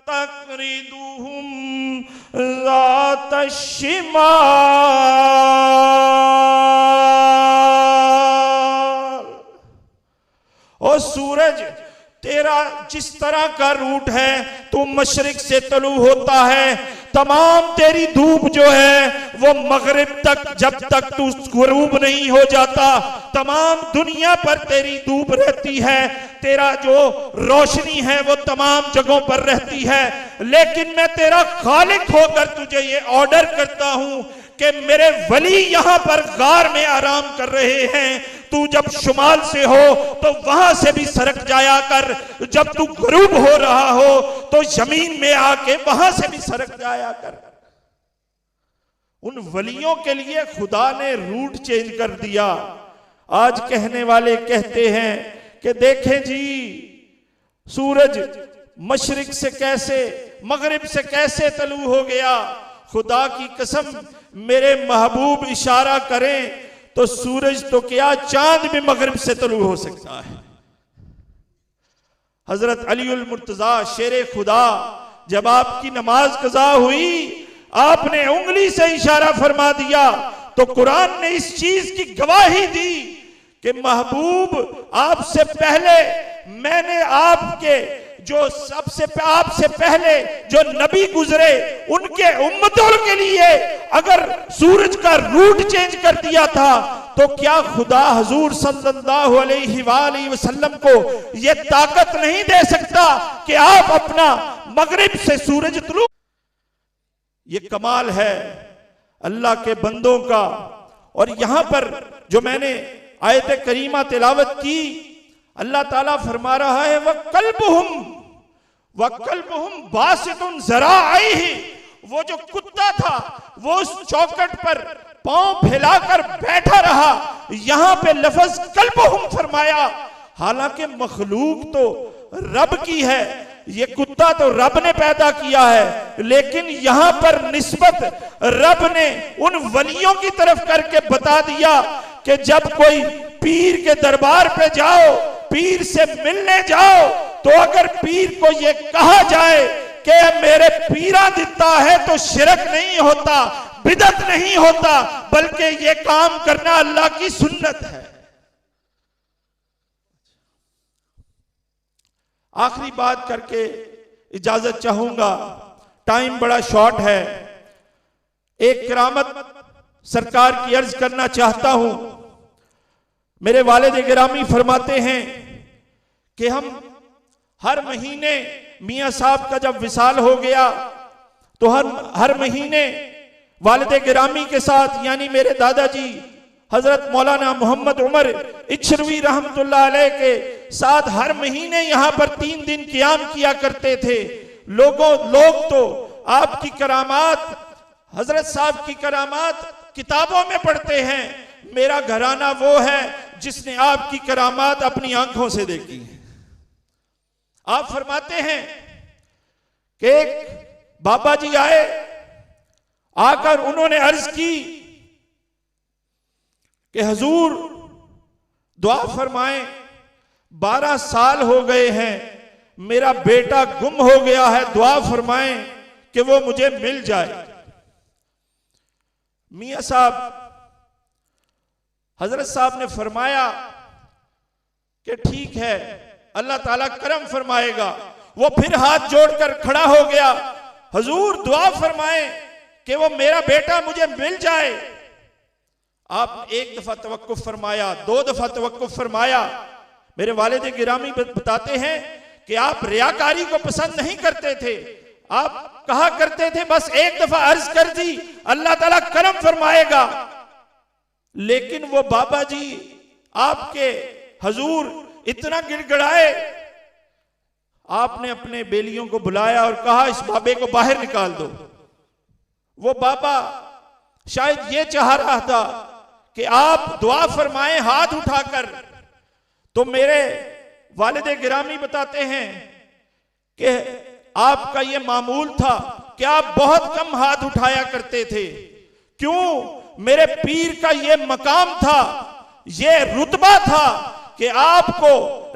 تقرضهم ذات الشمال. او سورج تیرا جس طرح کا روٹ ہے تو مشرق سے طلوع ہوتا ہے، تمام تیری دھوپ جو ہے وہ مغرب تک، جب تک تو غروب نہیں ہو جاتا تمام دنیا پر تیری دھوپ رہتی ہے، تیرا جو روشنی ہے وہ تمام جگہوں پر رہتی ہے. لیکن میں تیرا خالق ہو کر تجھے یہ آرڈر کرتا ہوں کہ میرے ولی یہاں پر غار میں آرام کر رہے ہیں، تو جب شمال سے ہو تو وہاں سے بھی سرک جایا کر، جب تو غروب ہو رہا ہو تو زمین میں آ کے وہاں سے بھی سرک جایا کر. ان ولیوں کے لیے خدا نے روٹ چینج کر دیا. آج کہنے والے کہتے ہیں کہ دیکھیں جی سورج مشرق سے کیسے مغرب سے کیسے طلوع ہو گیا. خدا کی قسم میرے محبوب اشارہ کریں تو سورج تو کیا چاند بھی مغرب سے طلوع ہو سکتا ہے. حضرت علی المرتضیٰ شیر خدا جب آپ کی نماز قضا ہوئی آپ نے انگلی سے اشارہ فرما دیا تو قرآن نے اس چیز کی گواہی دی کہ محبوب آپ سے پہلے میں نے آپ کے جو آپ سے پہلے جو نبی گزرے ان کے امتوں کے لیے اگر سورج کا روٹ چینج کر دیا تھا تو کیا خدا حضور صلی اللہ علیہ وآلہ وسلم کو یہ طاقت نہیں دے سکتا کہ آپ اپنا مغرب سے سورج طلوع. یہ کمال ہے اللہ کے بندوں کا. اور یہاں پر جو میں نے آیت کریمہ تلاوت کی اللہ تعالیٰ فرما رہا ہے وَقَلْبُهُمْ بَاسِطٌ ذَرَائِهِ. وہ جو کتا تھا وہ اس چوکٹ پر پاؤں پھیلا کر بیٹھا رہا. یہاں پہ لفظ قلبہم فرمایا حالانکہ مخلوق تو رب کی ہے، یہ کتا تو رب نے پیدا کیا ہے، لیکن یہاں پر نسبت رب نے ان ولیوں کی طرف کر کے بتا دیا کہ جب کوئی پیر کے دربار پہ جاؤ، پیر سے ملنے جاؤ تو اگر پیر کو یہ کہا جائے کہ میرے پیرا دیتا ہے تو شرک نہیں ہوتا، بدعت نہیں ہوتا، بلکہ یہ کام کرنا اللہ کی سنت ہے. آخری بات کر کے اجازت چاہوں گا، ٹائم بڑا شارٹ ہے. ایک کرامت سرکار کی عرض کرنا چاہتا ہوں. میرے والد گرامی فرماتے ہیں کہ ہم ہر مہینے میاں صاحب کا جب وصال ہو گیا تو ہر مہینے والد گرامی کے ساتھ یعنی میرے دادا جی حضرت مولانا محمد عمر اچھروی رحمت اللہ علیہ کے ساتھ ہر مہینے یہاں پر 3 دن قیام کیا کرتے تھے. لوگ تو آپ کی کرامات، حضرت صاحب کی کرامات کتابوں میں پڑھتے ہیں. میرا گھرانہ وہ ہے جس نے آپ کی کرامات اپنی آنکھوں سے دیکھی ہیں. آپ فرماتے ہیں کہ ایک بابا جی آئے، آ کر انہوں نے عرض کی کہ حضور دعا فرمائیں، 12 سال ہو گئے ہیں میرا بیٹا گم ہو گیا ہے، دعا فرمائیں کہ وہ مجھے مل جائے. میاں صاحب حضرت صاحب نے فرمایا کہ ٹھیک ہے اللہ تعالیٰ کرم فرمائے گا. وہ پھر ہاتھ جوڑ کر کھڑا ہو گیا، حضور دعا فرمائیں کہ وہ میرا بیٹا مجھے مل جائے. آپ 1 دفعہ توقف فرمایا، 2 دفعہ توقف فرمایا. میرے والد گرامی بتاتے ہیں کہ آپ ریاکاری کو پسند نہیں کرتے تھے. آپ کہا کرتے تھے بس 1 دفعہ عرض کر دی اللہ تعالیٰ کرم فرمائے گا. لیکن وہ بابا جی آپ کے حضور اتنا گڑ گڑائے، آپ نے اپنے بیلیوں کو بلایا اور کہا اس بابے کو باہر نکال دو. وہ بابا شاید یہ چاہ رہا تھا کہ آپ دعا فرمائیں ہاتھ اٹھا کر. تو میرے والد گرامی بتاتے ہیں کہ آپ کا یہ معمول تھا کہ آپ بہت کم ہاتھ اٹھایا کرتے تھے. کیوں؟ میرے پیر کا یہ مقام تھا، یہ رتبہ تھا کہ آپ کو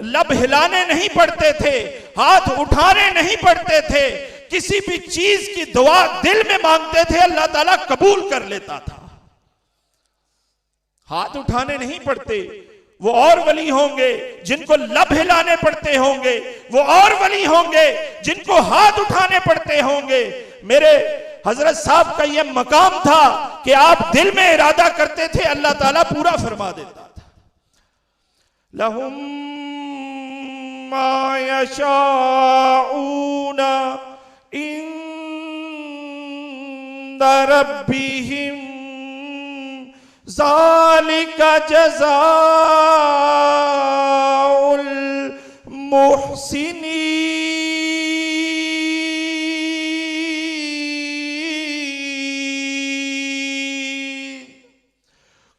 لب ہلانے نہیں پڑتے تھے، ہاتھ اٹھانے نہیں پڑتے تھے، کسی بھی چیز کی دعا دل میں مانگتے تھے اللہ تعالیٰ قبول کر لیتا تھا۔ ہاتھ اٹھانے نہیں پڑتے۔ وہ اور ولی ہوں گے جن کو لب ہلانے پڑتے ہوں گے، وہ اور ولی ہوں گے جن کو ہاتھ اٹھانے پڑتے ہوں گے۔ میرے حضرت صاحب کا یہ مقام تھا کہ آپ دل میں ارادہ کرتے تھے، اللہ تعالیٰ پورا فرما دیتا تھا۔ لَهُم مَّا يَشَاءُونَ عِندَ رَبِّهِمْ ذَلِكَ جَزَاءُ الْمُحْسِنِينَ۔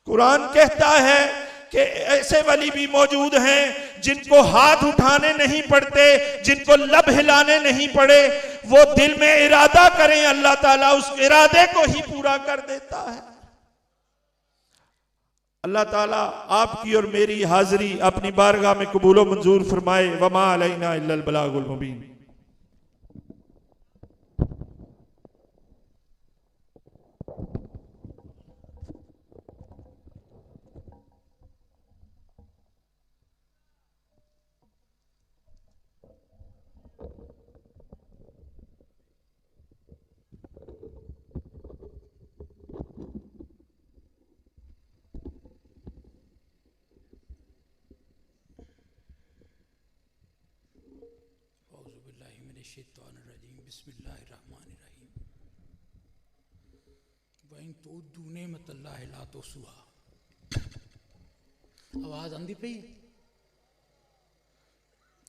قرآن کہتا ہے کہ ایسے ولی بھی موجود ہیں جن کو ہاتھ اٹھانے نہیں پڑتے، جن کو لب ہلانے نہیں پڑے، وہ دل میں ارادہ کریں اللہ تعالیٰ اس ارادے کو ہی پورا کر دیتا ہے۔ اللہ تعالیٰ آپ کی اور میری حاضری اپنی بارگاہ میں قبول و منظور فرمائے۔ وما علینا الا البلاغ المبین۔ بسم اللہ الرحمن الرحیم۔ وَإِن تُعُدُّوا نِعْمَتَ اللَّهِ لَا تُحْصُوهَا۔ آواز آندی پئی؟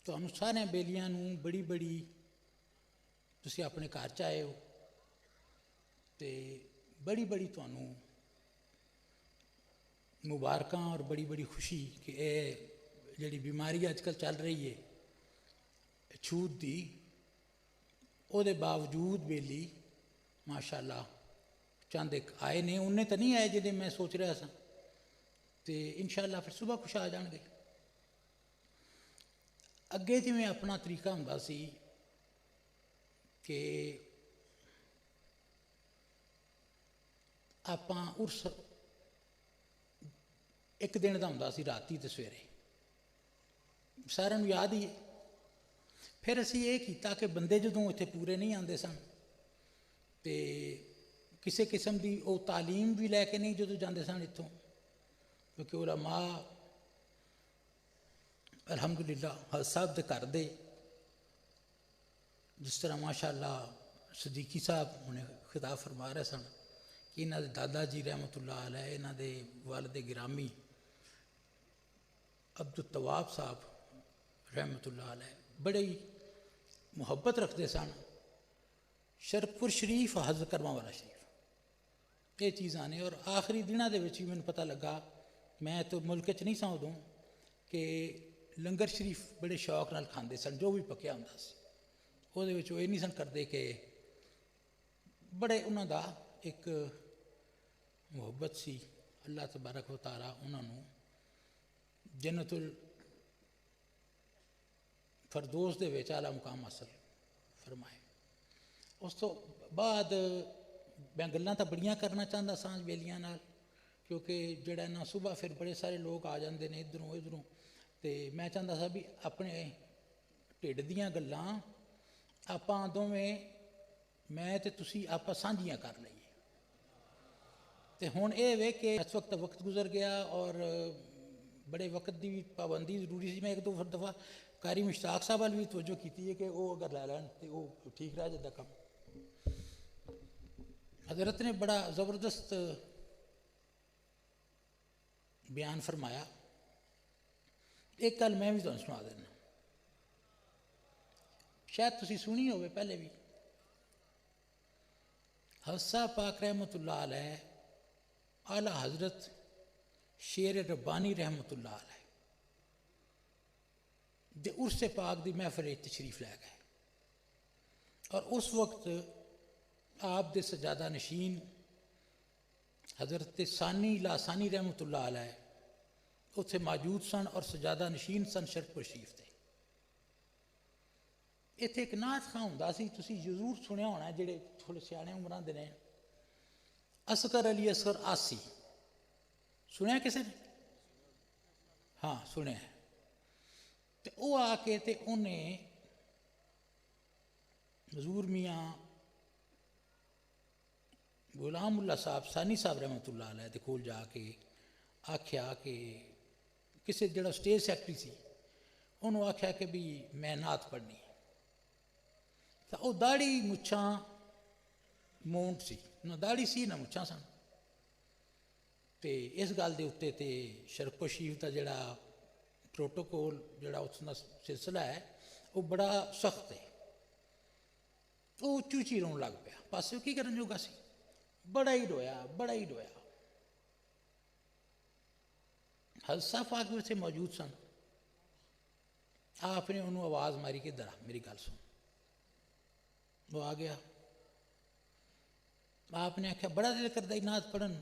تانوں سارے بیلیاں نوں بڑی بڑی تسی اپنے گھر چ آئے ہو تے بڑی بڑی تانوں مبارکاں اور بڑی بڑی خوشی کہ اے جڑی بیماری اج کل چل رہی ہے چھوت دی، او دے باوجود بیلی ماشاءاللہ چند ایک آئے نے، انہیں تو نہیں آئے جنہیں میں سوچ رہا سا، تے انشاءاللہ پھر صبح کچھ آ جان گے۔ اگے جی میں اپنا طریقہ ہوں سی کہ آپاں عرس ایک دن دا ہوں سی، راتی تے سویرے سارے نوں یاد ہی ہے۔ پھر اسی یہ کیتا کہ بندے جدوں اتنے پورے نہیں آتے سن تے کسی قسم دی او تعلیم بھی لے کے نہیں جدوں جاندے سن اتوں، کیونکہ علماء الحمدللہ حضرت صاحب دے کر دے جس طرح ماشاءاللہ صدیقی صاحب انہیں خطاب فرما رہے سن کہ انہاں دے دادا جی رحمت اللہ علیہ، انہاں دے والد گرامی عبدالتواب صاحب رحمت اللہ علیہ بڑے محبت رکھتے سن۔ شرپور شریف حضرت کرما والا شریف یہ چیزاں نے، اور آخری دنوں دے وچ بھی مجھے پتہ لگا، میں تو ملک چ نہیں سا ادوں، کہ لنگر شریف بڑے شوق نال کھاندے سن، جو بھی پکیا ہوندا سی وہ دے وچ یہ نہیں سن کرتے، کہ بڑے انہاں دا ایک محبت سی۔ اللہ تبارک و تعالیٰ انہاں نوں جنت فردوس دے وچ اعلیٰ مقام حاصل فرمائے۔ اس تو بعد میں گلاں تو بڑیاں کرنا چاہتا سانج بیلیاں نال، کیونکہ جڑا نا صبح پھر بڑے سارے لوگ آ جاندے نے ادھروں ادھروں، تے میں چاہتا سا بھی اپنے ٹھڈ دیاں گلاں آپاں دوویں میں تے تسی آپاں سانجیاں کر لئیے۔ تے ہن اے وے کہ اس وقت گزر گیا اور بڑے وقت دی پابندی ضروری سی۔ میں ایک دو دفعہ قاری مشتاق صاحب وال بھی توجہ کیتی ہے کہ وہ اگر لے لین تو وہ ٹھیک رہ جاتا کم۔ حضرت نے بڑا زبردست بیان فرمایا، ایک گل میں بھی تمہیں سنا دینا، شاید تسی سنی ہوئے پہلے بھی۔ حضرت صاحب پاک رحمت اللہ علیہ، اعلیٰ حضرت شیر ربانی رحمت اللہ علیہ دے عرس پاک دی محفل تشریف لے گئے، اور اس وقت آپ دے سجادہ نشین حضرت ثانی لاسانی رحمت اللہ علیہ اتنے موجود سن اور سجادہ نشین سن شرک شریف تے. اتنے ایک نعت خاں ہوندا سی, تسی ضرور سنیا ہونا, جڑے تھوڑے سیانے عمراں دے نے, اصغر علی اصغر آسی. سنیا کسے نے؟ ہاں سنیا ہے. تے وہ آ کے تے انہیں حضور میاں غلام اللہ صاحب ثانی صاحب رحمۃ اللہ علیہ دے کول جا کے آکھیا کہ کسی جڑا اسٹیج سیکٹری سی انہوں آکھیا کہ بھی میں نعت پڑھنی. تو وہ داڑھی مچھاں مونٹ سی, نہ داڑھی سی نہ مچھاں سن. تے اس گل دے اتنے تے شرک شریف دا جڑا پروٹوکول جڑا اس دا سلسلہ ہے وہ بڑا سخت ہے. وہ چوچی رون لگ پیا, پاسے کی کرن جوگا سی, بڑا ہی رویا بڑا ہی رویا. حضرت صاحب آ کے اتنے موجود سن. آپ نے انہوں آواز ماری کہ ادھر آ میری گل سن. وہ آ گیا. آپ نے آخیا بڑا دل کرتا نعت پڑھن.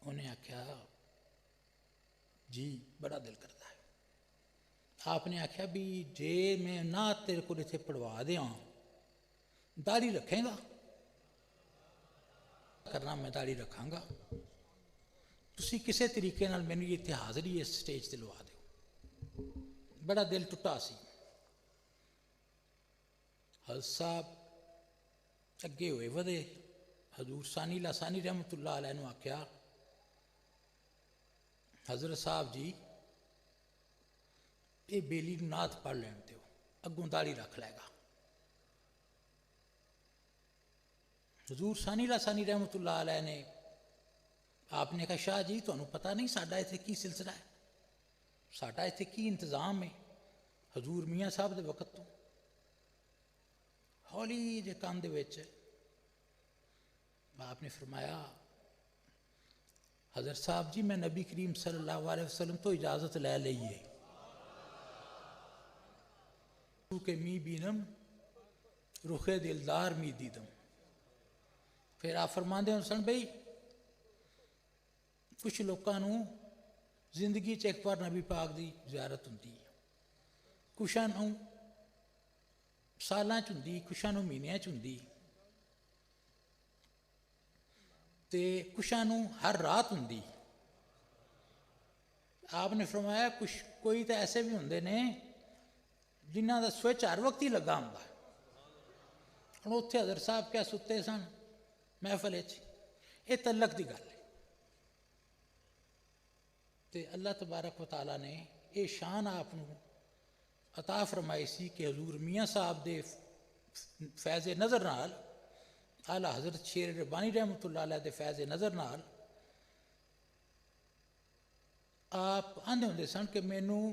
انہیں آخیا جی بڑا دل کرتا ہے. آپ نے آخیا بھی جے میں نعت تیرے کو اتنے پڑھوا دیاں داڑھی رکھیں گا؟ کرنا میں داڑھی رکھاں گا, تسی کسے طریقے نال مینوں اتنے حاضری اس سٹیج تے لوا دیو. بڑا دل ٹوٹا سی. حضرت صاحب اگے ہوئے ودے, حضور ثانی لاسانی رحمۃ اللہ علیہ نے آخیا حضرت صاحب جی یہ بیلی نعت پڑھ لین دیو, اگوں داڑھی رکھ لے گا. حضور ثانی لاسانی رحمۃ اللہ علیہ نے آپ نے کہا شاہ جی تمہیں پتہ نہیں ساڈا اتنے کی سلسلہ ہے, ساڈا اتنے کی انتظام ہے. حضور میاں صاحب دے وقت تو ہولی جے کان دے وچ آپ نے فرمایا حضرت صاحب جی میں نبی کریم صلی اللہ علیہ وسلم تو اجازت لے لئیے کہ می بینم رخ دلدار می دیدم. پھر آپ فرماندے ہیں سن بھائی کچھ لوگوں زندگی ایک بار نبی پاک دی زیارت ہوتی ہے, کچھاں سالاں ہوتی, کچھاں مہینیاں ہوتی, تے کچھاں ہر رات ہوتی. آپ نے فرمایا کچھ کوئی تو ایسے بھی ہوندے نے جنہ دا سوئچ ہر وقت ہی لگا ہوندا ہے. ہن اتنے حضرت صاحب کیا ستے سن محفل وچ, یہ تعلق دی گل ہے. تے اللہ تبارک و تعالیٰ نے یہ شان آپ عطا فرمائی سی کہ حضور میاں صاحب دے فیض نظر نال, اعلیٰ حضرت شیر ربانی رحمۃ اللہ علیہ دے فیض نظر نال آپ آندے ہوندے سن کہ مینوں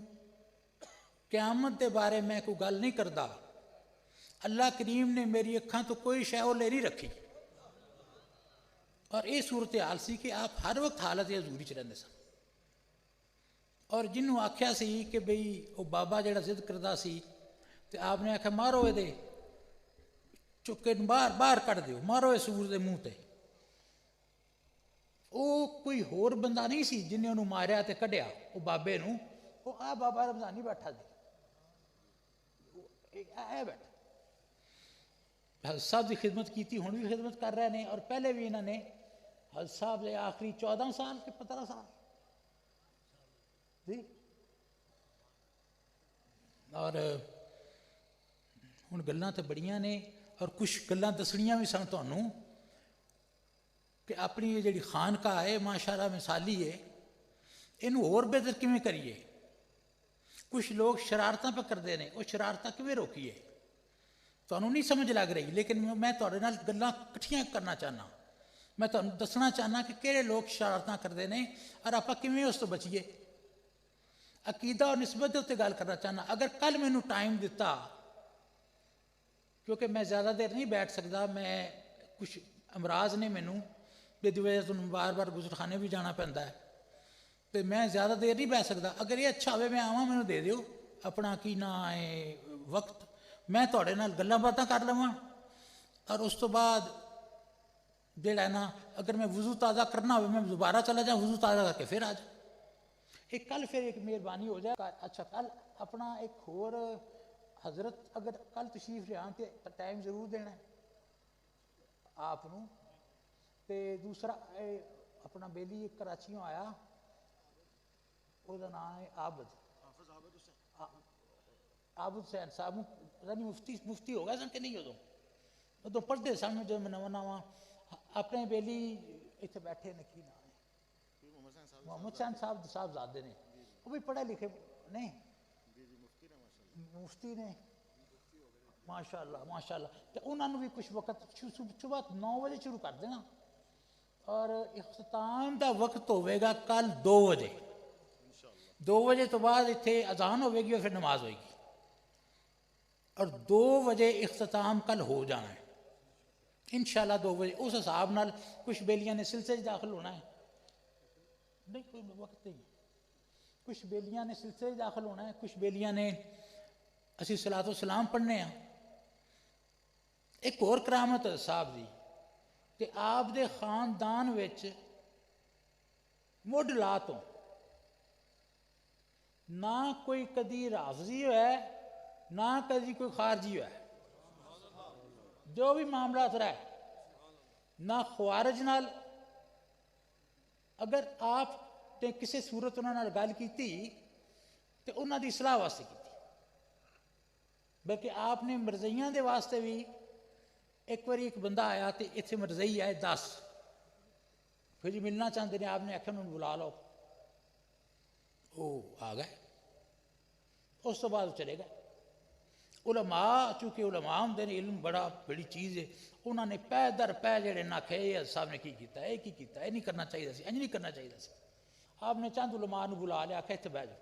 قیامت دے بارے میں کوئی گل نہیں کردا, اللہ کریم نے میری اکھاں تو کوئی شے اولے نہیں رکھی. اور یہ صورتحال سی کہ آپ ہر وقت حالت حضوری چ رہندے سن. اور جنہوں آکھیا سی کہ بھئی وہ بابا جڑا ضد کردا سی تے آپ نے آکھیا مارو یہ دے چکے باہر باہر کٹ دیو, مارو اس سور دے منہ تے. وہ کوئی ہور بندہ نہیں سی جنہیں انہوں ماریا تے کڈیا وہ بابے نوں, وہ آ بابا رمضانی بیٹھا دے اے بیٹھا. حضرت صاحب کی خدمت کیتی, ہن بھی خدمت کر رہے ہیں, اور پہلے بھی انہوں نے حضرت صاحب نے آخری 14 سال کے 15 سال جی. اور ہن گلاں تے بڑیاں نے, اور کچھ گلاں دسنیاں بھی سن تانوں کہ اپنی یہ جڑی خانقاہ ہے ماشاءاللہ مثالی ہے, اینوں ہور بہتر کیویں کریے. کچھ لوگ شرارتاں پہ کرتے ہیں, وہ شرارتاں کیویں روکیے تانوں نہیں سمجھ لگ رہی, لیکن میں تہاڈے نال گلاں کٹھیاں کرنا چاہنا, میں تانوں دسنا چاہنا کہ کہڑے لوگ شرارتاں کرتے ہیں اور آپ کیویں اس تو بچیے. عقیدہ اور نسبت اتنے گل کرنا چاہنا. اگر کل مینوں ٹائم دیتا, کیونکہ میں زیادہ دیر نہیں بیٹھ سکتا, میں کچھ امراض نے مینوں بے وجہ تو بار بار گزرخانے بھی جانا پیندا ہے, تو میں زیادہ دیر نہیں بیٹھ سکتا. اگر یہ اچھا ہوئے میں آواں مینوں دے دیو اپنا کی نہ ہے وقت, میں تہاڈے نال گلاں باتاں کر لواں, اور اس تو بعد جڑا نا اگر میں وضو تازہ کرنا ہوئے میں دوبارہ چلا جاؤں وضو تازہ کر کے پھر آ جاؤں. ایک کل پھر ایک مہربانی ہو جائے. اچھا کل اپنا ایک اور حضرت اگر کل تشریف لے آن تو ٹائم ضرور دینا ہے آپ نو. تے دوسرا اپنا بیلی ایک کراچیوں آیا وہ نام ہے عابد حسین صاحب. پتا نہیں مفتی ہو گیا سن کہ نہیں ادو پڑھتے سن جو نواں نواں اپنے بیلی اتنے بیٹھے نے. کی نام ہے محمد حسین صاحب زادے نے. وہ بھی پڑھے لکھے نہیں مفتی نے ماشاء اللہ ماشاء اللہ. تو انہوں نے بھی کچھ وقت صبح 9 بجے شروع کر دینا اور اختتام دا وقت ہوئے گا کل 2 بجے. 2 بجے تو بعد اتنے اذان ہوئے گی اور پھر نماز ہوئے گی اور 2 بجے اختتام کل ہو جانا ہے انشاءاللہ. 2 بجے اس حساب نال کچھ بیلیاں نے سلسلے داخل ہونا ہے. نہیں کوئی وقت نہیں. کچھ بیلیاں نے سلسلے داخل ہونا ہے. کچھ بیلیاں نے اسی صلاۃ و سلام پڑھنے ہیں. ایک اور کرامت صاحب دی کہ آپ دے خاندان وچ مڈ لا تو نہ کوئی کدی رافضی ہوا ہے نہ کدی کوئی خارجی ہوا ہے. جو بھی معاملات رہا ہے نہ خوارج نال اگر آپ نے کسی صورت انہوں نے گل کی تو انہوں دی اصلاح واسطے کی. بلکہ آپ نے مرزیاں دے واسطے بھی ایک باری ایک بندہ آیا تو اتنے مرزئی آئے 10 پھر جی ملنا چاہتے ہیں. آپ نے آخر انہوں بلا لو وہ آ گئے. اس تو بعد چلے گئے. علماء چونکہ علماء ہوں نے علم بڑی چیز ہے. انہوں نے پے در پے جڑے نہ کھے صاحب نے کی کیتا ہے کی کیتا ہے نہیں کرنا چاہیے سی انج نہیں کرنا چاہیے سی. آپ نے چند علماء نو بلا لیا آخیا اتنے بہ جاؤ.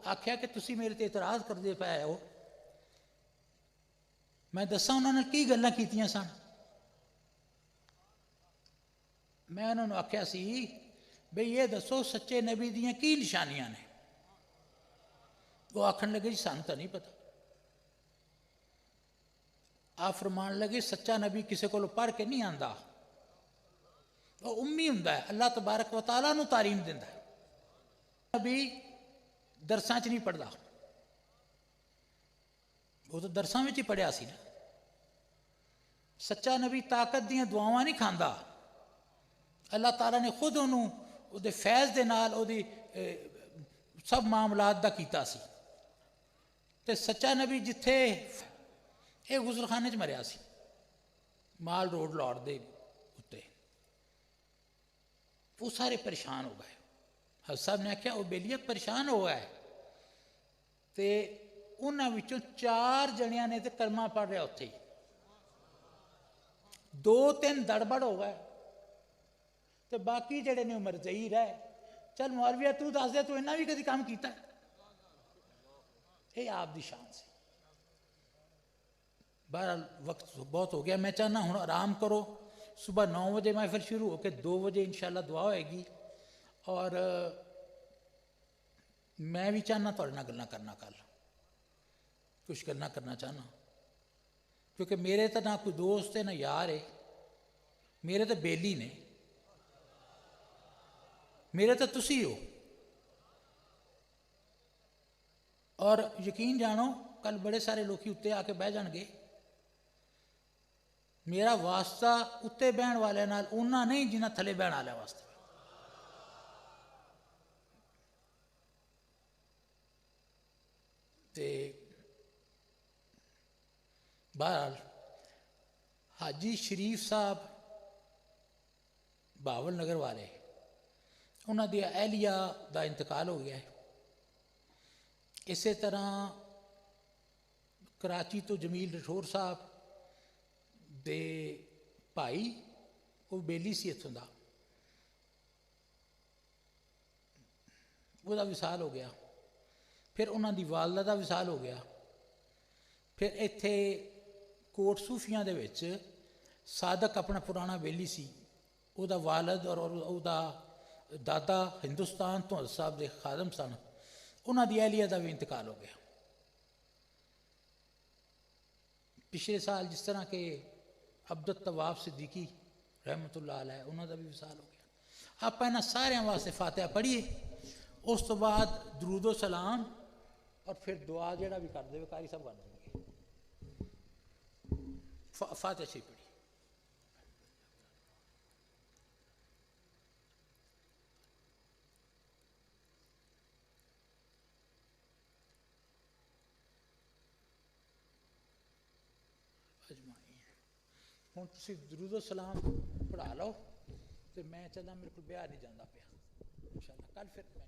آخیا کہ تسی میرے تے اعتراض کرتے پے ہو میں دساں انہوں نے کی گلاں کیتیاں سن. میں انہوں نے آخیا سی بھئی یہ دسو سچے نبی دیاں کی نشانیاں نے. وہ آکھن لگے جی سانوں تو نہیں پتہ. آپ فرمان لگے سچا نبی کسی کو پڑھ کے نہیں آندا وہ امی ہوندا ہے. اللہ تبارک و تعالیٰ نو تعلیم دیندا ہے. نبی درساں چ نہیں پڑھدا وہ تو درساں وچ ہی پڑھیا سی نا. سچا نبی طاقت دیاں دعاواں نہیں کھاندا. اللہ تعالیٰ نے خود انہوں او دے فیض دے نال او دی سب معاملات دا کیتا سی. تے سچا نبی جتھے ایک غسل خانے چ مریا سی مال روڈ لاہور دے اتے. وہ سارے پریشان ہو گئے. حضرت صاحب نے آخیا وہ بیلیت پریشان ہو گئے تے انہاں وچوں 4 جنیاں نے تے کلمہ پڑھ رہا اتھے ہی. 2-3 دڑبڑ ہو گئے تے باقی جڑے نے مرزئی رہے. چل مولویہ تو دس دے تو انہاں بھی کدی کام کیتا ہے. یہ آپ دی شان سے. بہرحال وقت بہت ہو گیا. میں چاہنا ہوں آرام کرو. صبح 9 بجے محفل شروع ہو کے 2 بجے انشاءاللہ دعا ہوئے گی. اور میں بھی چاہنا تھوڑے نال گلاں کرنا کل کچھ گلاں کرنا چاہنا کیونکہ میرے تو نہ کوئی دوست ہے نہ یار ہے. میرے تو بیلی نے میرے تو تسی ہو. اور یقین جانو کل بڑے سارے لوگ اتنے آ کے بہ جان گے. میرا واسطہ اتنے بہن والے نال انہاں نہیں جنہ تھلے بہن والے واسطے. تے بہرحال حاجی شریف صاحب بہاول نگر والے انہاں دی اہلیہ دا انتقال ہو گیا ہے. اسی طرح کراچی تو جمیل رٹھور صاحب دے بھائی وہ بیلی سی اتوں دا وہ دا وصال ہو گیا. پھر انہاں دی والدہ دا وصال ہو گیا. پھر ایتھے کوٹ صوفیاں دے وچ صادق اپنا پرانا بیلی سی او دا والد اور او دا دادا ہندوستان تو حضرت صاحب دے خادم سن. انہاں دی اہلیہ دا بھی انتقال ہو گیا. پچھلے سال جس طرح کہ عبد الطواب صدیقی رحمت اللہ علیہ انہوں کا بھی وصال ہو گیا. آپ انہاں سارے واسطے فاتحہ پڑھیے, اس تو بعد درود و سلام اور پھر دعا جڑا بھی کر دے قاری صاحب کر دیں گے. فاتحہ شریف پڑھیے. ہوں تسی درود و سلام پڑھا لو تو میں چلا, میرے کو بیاہ نہیں جانا پیا انشاءاللہ کل پھر میں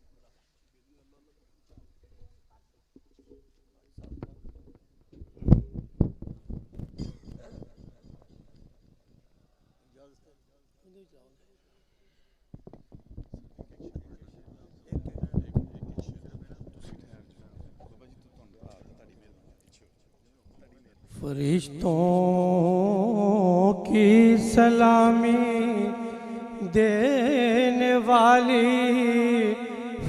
فرشتوں کی سلامی دینے والی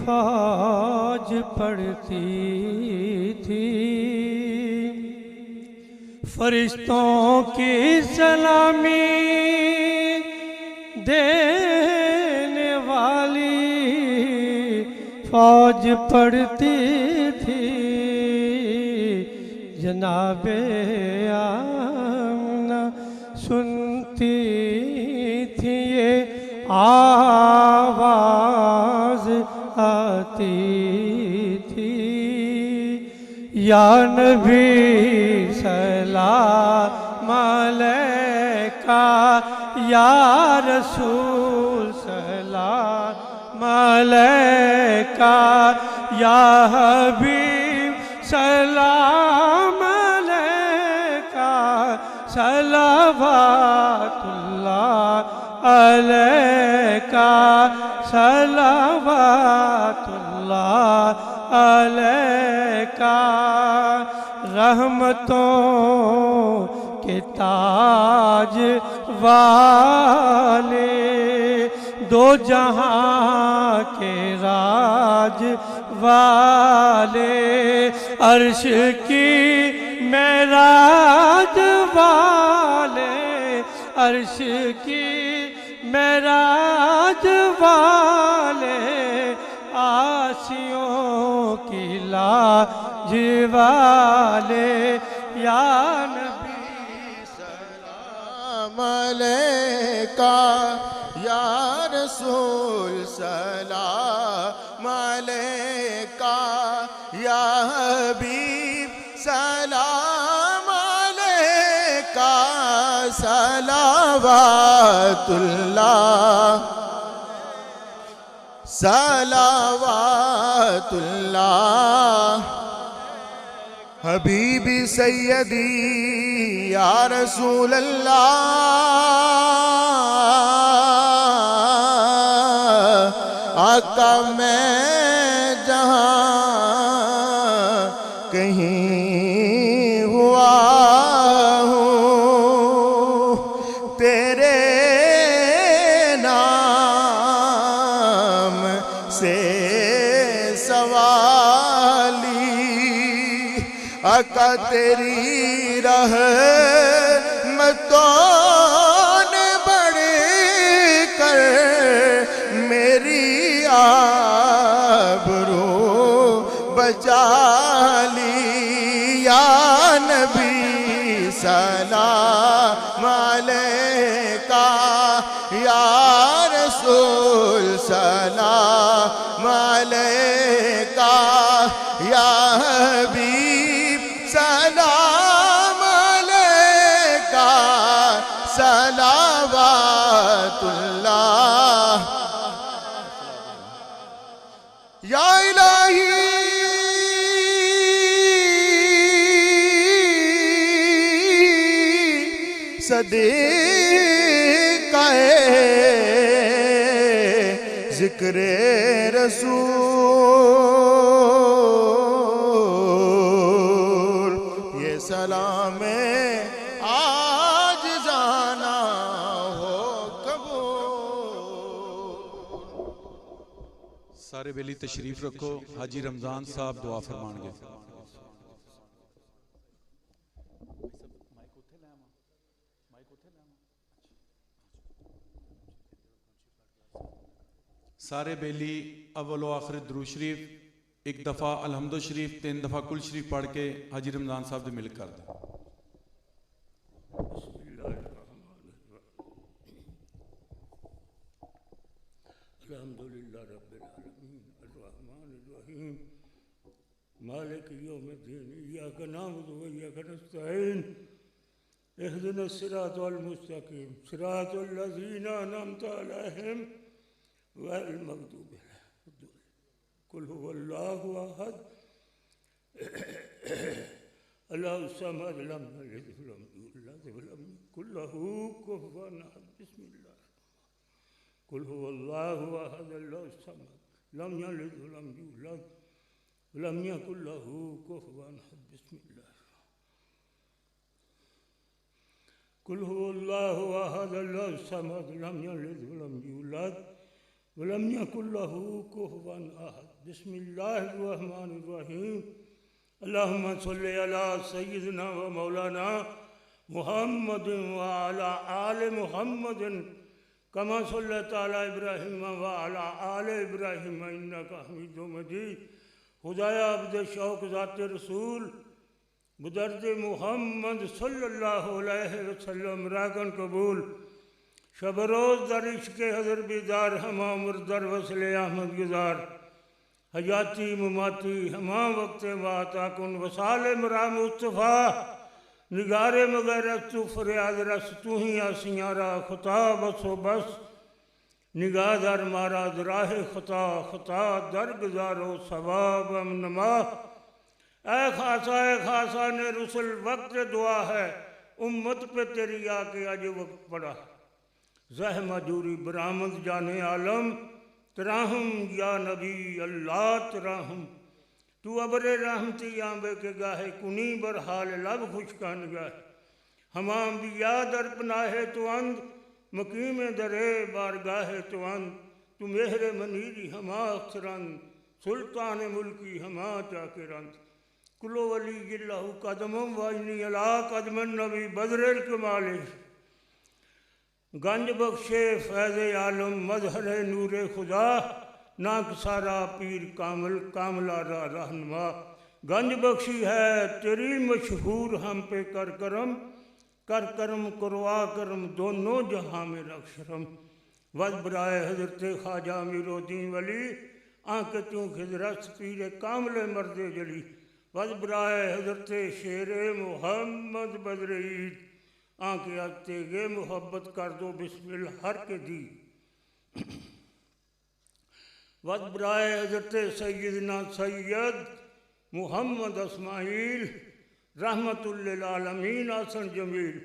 فوج پڑھتی تھی. فرشتوں کی سلامی دینے والی فوج پڑھتی تھی. جناب آمنہ سنتی تھی یہ آواز آتی تھی, یا نبی سلام علیکہ, یا رسول سلام علیکہ, یا حبیب سلام علیکہ, صلوات اللہ علیکہ, صلوات اللہ علیکہ. رحمتوں کے تاج والے, دو جہاں کے راج والے, عرش کی معراج والے, عرش کی معراج والے, آسیوں کی لاج والے. یا نبی سلام علیکہ, یا رسول سلام علیکہ, یا حبیب سلام علیکہ, صلوات اللہ, صلوات اللہ. حبیبی سیدی یا رسول اللہ, آقا میں جہاں کہیں ہوا ہوں, تیرے نام سے سوالی, آقا تیری رحمتوں نے بڑھ کر میری آبرو بچا لی. یا نبی سلام علیکہ, یا رسول سلام علیکہ, یا حبیب سلام علیکہ, صلوات اللہ. یا الہی صدیقہ ذکر رسول, یہ سلام آج جانا ہو قبول. سارے بیلی تشریف رکھو. حاجی رمضان صاحب دعا فرمان گے. سارے بیلی اول و آخر درود شریف ایک دفعہ الحمد شریف 3 دفعہ کل شریف پڑھ کے حاجی رمضان صاحب دے مل کر دیں. الحمدللہ رب العالمین الرحمن الرحیم مالک یوم الدین ایاک نعبد و ایاک نستعین اهدنا الصراط المستقیم صراط الذین انعمت علیہم غیر المغضوب علیہم قل هو اللہ احد اللہ الصمد لم یلد ولم یولد ولم یکن له کفوا احد بسم اللہ قل هو اللہ احد اللہ الصمد لم یلد ولم یولد ولم یکن له کفوا احد بسم اللہ قل هو اللہ احد اللہ الصمد لم یلد ولم یولد ولم یکن له کفوا احد بسم اللہ الرحمن الرحیم اللہم صلی علی سیدنا و مولانا محمد وعلی آل محمد کما صلیت علی ابراہیم وعلی آل ابراہیم انکا حمید مجید. خدایا عبد شوق ذات رسول بدرد محمد صلی اللہ علیہ وسلم راگن قبول شب روز در عشق حضر بیدار ہما عمر در وصل احمد گزار حیاتی مماتی ہما وقت واتا کن وصال مرا مصطفیٰ نگار مغیرت تو فریاد رس تو ہی آسیاں را خطا بس و بس نگاہ در مارا دراہ خطا خطا در گزارو ثواب امنما. اے خاصا نے رسل وقت دعا ہے امت پہ تیری آکے آج وقت پڑا زہمہ جوری برآمد جانے عالم تراہم یا نبی اللہ تراہم تو ابر رحمتی آنبے کے گاہے کنی برحال لب خوشکا نگاہ ہمام انبیاء در پناہ تو اند مقیم درے بارگاہ تو اند تو مہر منیری ہما اخترند سلطان ملکی ہما چاکرند کلو ولی اللہ قدمم واجنی علا قدم النبی بدر الکمال گنج بخشے فیض عالم مظہر نور خدا ناک سارا پیر کامل کاملہ را رہنما. گنج بخشی ہے تیری مشہور ہم پہ کر کرم کروا کرم دونوں جہاں میں رکھ شرم. وز برائے حضرت خواجہ امیر الدین ولی آنکھ توں خضرست پیر کامل مرد جلی. وز برائے حضرت شیر محمد بدر عید آنکھ آتے گے محبت کر دو بسم الحر کے دی. وز برائے حضرت سیدنا سید محمد اسماعیل رحمت للعالمین آسن جمیل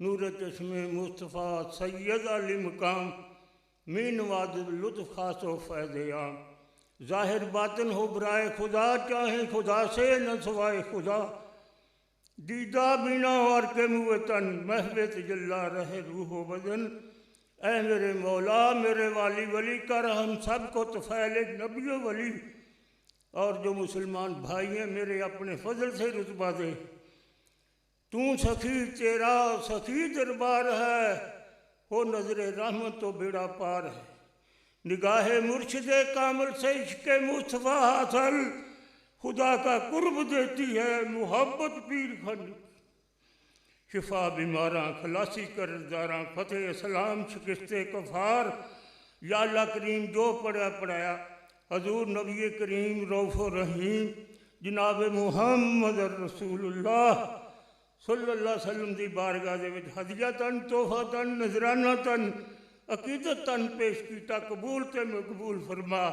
نور چشم مصطفیٰ سید علی مقام مین واد لطف خاص و فیض عام. ظاہر باطن ہو برائے خدا چاہیں خدا سے نہ سوائے خدا دیدہ بینا اور کے منہ تن محو تجلا رہے روح و بدن. اے میرے مولا میرے والی ولی کر ہم سب کو طفیل نبی و ولی اور جو مسلمان بھائی ہیں میرے اپنے فضل سے رتبہ دے. تو سخی تیرا سخی دربار ہے ہو نظر رحمت و بیڑا پار ہے. نگاہ مرشد کامل سے عشق مصطفیٰ حاصل خدا کا قرب دیتی ہے محبت پیر خن. شفا بیماراں خلاصی قرضداراں فتح اسلام شکست کفار. یا اللہ کریم جو پڑھایا حضور نبی کریم رؤوف الرحیم جناب محمد رسول اللہ صلی اللہ علیہ وسلم دی بارگاہ دے وچ ہدیتاً تحفۃً نذرانۃً عقیدتاً پیش کیتا قبول تے مقبول فرما.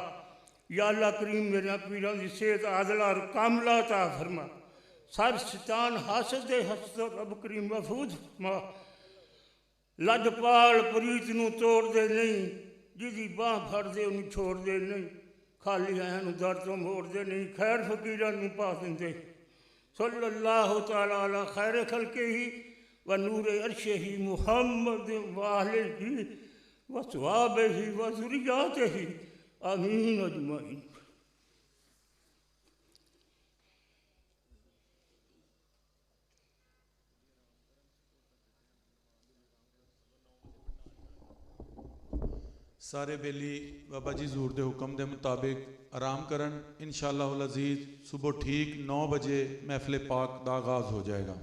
یا اللہ کریم میرے پیران دی صحت عادلہ اور کاملہ عطا فرما. سر شیطان حاسد حسد رب کریم محفوظ فرما. لج پال پریت نو توڑ دے نہیں جدی باہ پھڑ دے انہوں چھوڑ دے نہیں خالی آیاں نو در تو موڑ دے نہیں خیر فقیران نو پا دے. صلی اللہ تعالیٰ علی خیر خلقہ ہی و نور عرشہ ہی محمد و آلہ ہی و صحابہ ہی و ذریاتہ ہی آمین اجمعین. ਸਾਰੇ ਬੇਲੀ ਬਾਬਾ ਜੀ ਜ਼ੂਰ ਦੇ ਹੁਕਮ ਦੇ ਮੁਤਾਬਿਕ ਆਰਾਮ ਕਰਨ। ਇਨਸ਼ਾਅੱਲਾਹ ਉਲ ਅਜ਼ੀਜ਼ ਸਵੇਰ ਠੀਕ 9 ਵਜੇ ਮਹਿਫਿਲ ਪਾਕ ਦਾ ਆਗਾਜ਼ ਹੋ ਜਾਏਗਾ।